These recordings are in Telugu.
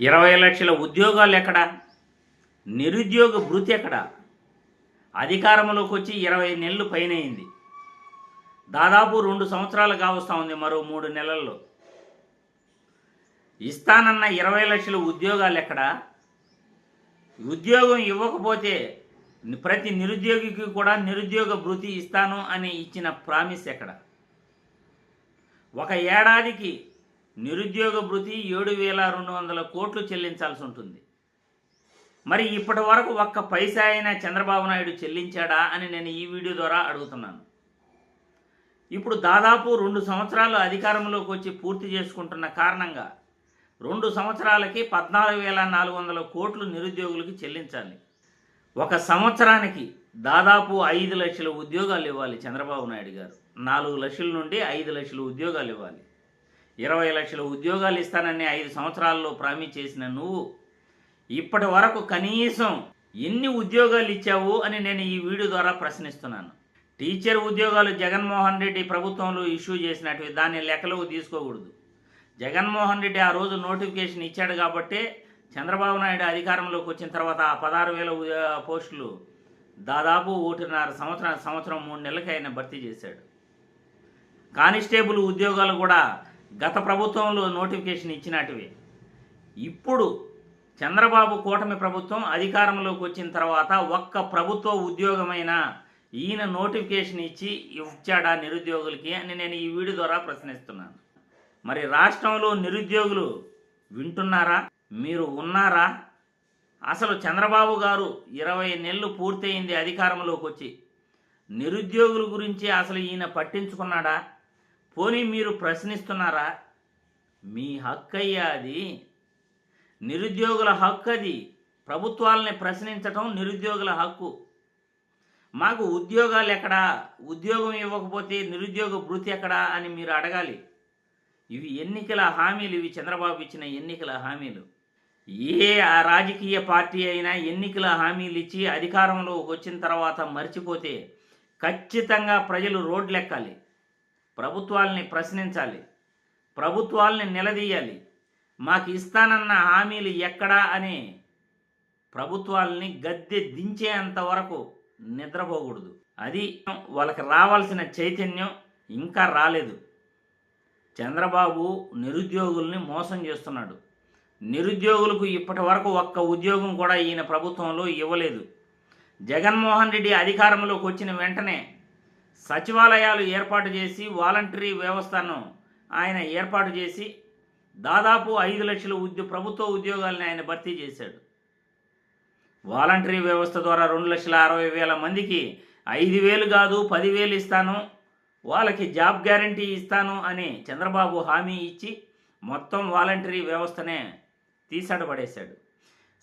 20 లక్షల ఉద్యోగాలు ఎక్కడ? నిరుద్యోగ భృతి ఎక్కడ? అధికారంలోకి వచ్చి 20 నెలలు పైనయింది. దాదాపు 2 సంవత్సరాలు కావస్తూ ఉంది. మరో 3 నెలల్లో ఇస్తానన్న 20 లక్షల ఉద్యోగాలు ఎక్కడ? ఉద్యోగం ఇవ్వకపోతే ప్రతి నిరుద్యోగికి కూడా నిరుద్యోగ భృతి ఇస్తాను అని ఇచ్చిన ప్రామిస్ ఎక్కడ? ఒక ఏడాదికి నిరుద్యోగ భృతి 7,200 కోట్లు చెల్లించాల్సి ఉంటుంది. మరి ఇప్పటి వరకు ఒక్క పైసా అయినా చంద్రబాబు నాయుడు చెల్లించాడా అని నేను ఈ వీడియో ద్వారా అడుగుతున్నాను. ఇప్పుడు దాదాపు 2 సంవత్సరాలు అధికారంలోకి వచ్చి పూర్తి చేసుకుంటున్న కారణంగా 2 సంవత్సరాలకి 14,400 కోట్లు నిరుద్యోగులకి చెల్లించాలి. ఒక సంవత్సరానికి దాదాపు 5 లక్షల ఉద్యోగాలు ఇవ్వాలి చంద్రబాబు నాయుడు గారు. 4 లక్షల నుండి 5 లక్షల ఉద్యోగాలు ఇవ్వాలి. 20 లక్షల ఉద్యోగాలు ఇస్తానని 5 సంవత్సరాల్లో ప్రామిస్ చేసిన నువ్వు ఇప్పటి వరకు కనీసం ఎన్ని ఉద్యోగాలు ఇచ్చావు అని నేను ఈ వీడియో ద్వారా ప్రశ్నిస్తున్నాను. టీచర్ ఉద్యోగాలు జగన్మోహన్ రెడ్డి ప్రభుత్వంలో ఇష్యూ చేసినట్టు దాన్ని లెక్కలోకి తీసుకోకూడదు. జగన్మోహన్ రెడ్డి ఆ రోజు నోటిఫికేషన్ ఇచ్చాడు కాబట్టే చంద్రబాబు నాయుడు అధికారంలోకి వచ్చిన తర్వాత ఆ 16,000 పోస్టులు దాదాపు 1.5 సంవత్సరం 3 నెలలకి ఆయన భర్తీ చేశాడు. కానిస్టేబుల్ ఉద్యోగాలు కూడా గత ప్రభుత్వంలో నోటిఫికేషన్ ఇచ్చినట్టువే. ఇప్పుడు చంద్రబాబు కూటమి ప్రభుత్వం అధికారంలోకి వచ్చిన తర్వాత ఒక్క ప్రభుత్వ ఉద్యోగమైనా ఈయన నోటిఫికేషన్ ఇచ్చాడా నిరుద్యోగులకి అని నేను ఈ వీడియో ద్వారా ప్రశ్నిస్తున్నాను. మరి రాష్ట్రంలో నిరుద్యోగులు వింటున్నారా? మీరు ఉన్నారా? అసలు చంద్రబాబు గారు 20 నెలలు పూర్తయింది అధికారంలోకి వచ్చి. నిరుద్యోగుల గురించి అసలు ఈయన పట్టించుకున్నాడా? పోనీ మీరు ప్రశ్నిస్తున్నారా? మీ హక్కు అయ్యా అది. నిరుద్యోగుల హక్కు అది. ప్రభుత్వాలని ప్రశ్నించటం నిరుద్యోగుల హక్కు. మాకు ఉద్యోగాలు ఎక్కడా? ఉద్యోగం ఇవ్వకపోతే నిరుద్యోగ భృతి ఎక్కడా అని మీరు అడగాలి. ఇవి ఎన్నికల హామీలు. ఇవి చంద్రబాబు ఇచ్చిన ఎన్నికల హామీలు. ఏ రాజకీయ పార్టీ అయినా ఎన్నికల హామీలు ఇచ్చి అధికారంలో వచ్చిన తర్వాత మర్చిపోతే ఖచ్చితంగా ప్రజలు రోడ్లెక్కాలి. ప్రభుత్వాలని ప్రశ్నించాలి. ప్రభుత్వాలని నిలదీయాలి. మాకు ఇస్తానన్న హామీలు ఎక్కడా అని ప్రభుత్వాలని గద్దె దించేంత వరకు నిద్రపోకూడదు. అది వాళ్ళకి రావాల్సిన చైతన్యం ఇంకా రాలేదు. చంద్రబాబు నిరుద్యోగుల్ని మోసం చేస్తున్నాడు. నిరుద్యోగులకు ఇప్పటి వరకు ఒక్క ఉద్యోగం కూడా ఈయన ప్రభుత్వంలో ఇవ్వలేదు. జగన్మోహన్ రెడ్డి అధికారంలోకి వచ్చిన వెంటనే సచివాలయాలు ఏర్పాటు చేసి వాలంటరీ వ్యవస్థను ఆయన ఏర్పాటు చేసి దాదాపు 5 లక్షల ప్రభుత్వ ఉద్యోగాలను ఆయన భర్తీ చేశాడు. వాలంటరీ వ్యవస్థ ద్వారా 2,60,000 మందికి 5,000 కాదు 10,000 ఇస్తాను, వాళ్ళకి జాబ్ గ్యారంటీ ఇస్తాను అని చంద్రబాబు హామీ ఇచ్చి మొత్తం వాలంటరీ వ్యవస్థనే తీసాడబడేశాడు.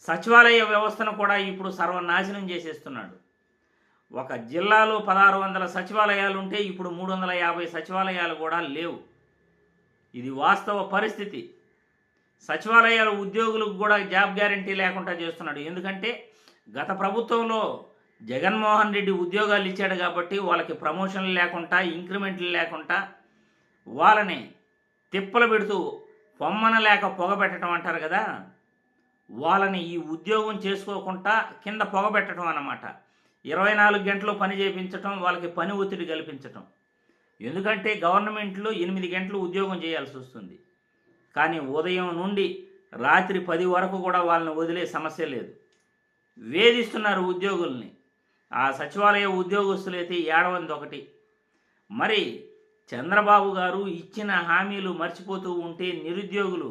సచివాలయ వ్యవస్థను కూడా ఇప్పుడు సర్వనాశనం చేసేస్తున్నాడు. ఒక జిల్లాలో 1,600 సచివాలయాలు ఉంటే ఇప్పుడు 350 సచివాలయాలు కూడా లేవు. ఇది వాస్తవ పరిస్థితి. సచివాలయాల ఉద్యోగులకు కూడా జాబ్ గ్యారంటీ లేకుండా చేస్తున్నాడు. ఎందుకంటే గత ప్రభుత్వంలో జగన్మోహన్ రెడ్డి ఉద్యోగాలు ఇచ్చాడు కాబట్టి వాళ్ళకి ప్రమోషన్లు లేకుండా ఇంక్రిమెంట్లు లేకుండా వాళ్ళని తిప్పలు పెడుతూ పొమ్మన లేక పొగబెట్టడం అంటారు కదా, వాళ్ళని ఈ ఉద్యోగం చేసుకోకుండా కింద పొగబెట్టడం అన్నమాట. 24 గంటలు పని చేయించటం, వాళ్ళకి పని ఒత్తిడి కల్పించటం. ఎందుకంటే గవర్నమెంట్లో 8 గంటలు ఉద్యోగం చేయాల్సి వస్తుంది. కానీ ఉదయం నుండి రాత్రి 10 వరకు కూడా వాళ్ళని వదిలే సమస్య లేదు. వేధిస్తున్నారు ఉద్యోగుల్ని. ఆ సచివాలయ ఉద్యోగస్తులైతే ఏడవంది ఒకటి. మరి చంద్రబాబు గారు ఇచ్చిన హామీలు మర్చిపోతూ ఉంటే నిరుద్యోగులు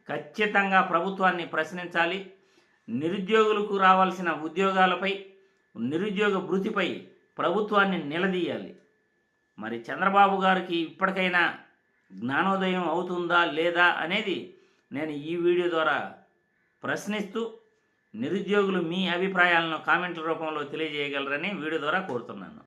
ఖచ్చితంగా ప్రభుత్వాన్ని ప్రశ్నించాలి. నిరుద్యోగులకు రావాల్సిన ఉద్యోగాలపై, నిరుద్యోగ భృతిపై ప్రభుత్వాన్ని నిలదీయాలి. మరి చంద్రబాబు గారికి ఇప్పటికైనా జ్ఞానోదయం అవుతుందా లేదా అనేది నేను ఈ వీడియో ద్వారా ప్రశ్నిస్తూ, నిరుద్యోగులు మీ అభిప్రాయాలను కామెంట్ల రూపంలో తెలియజేయగలరని వీడియో ద్వారా కోరుతున్నాను.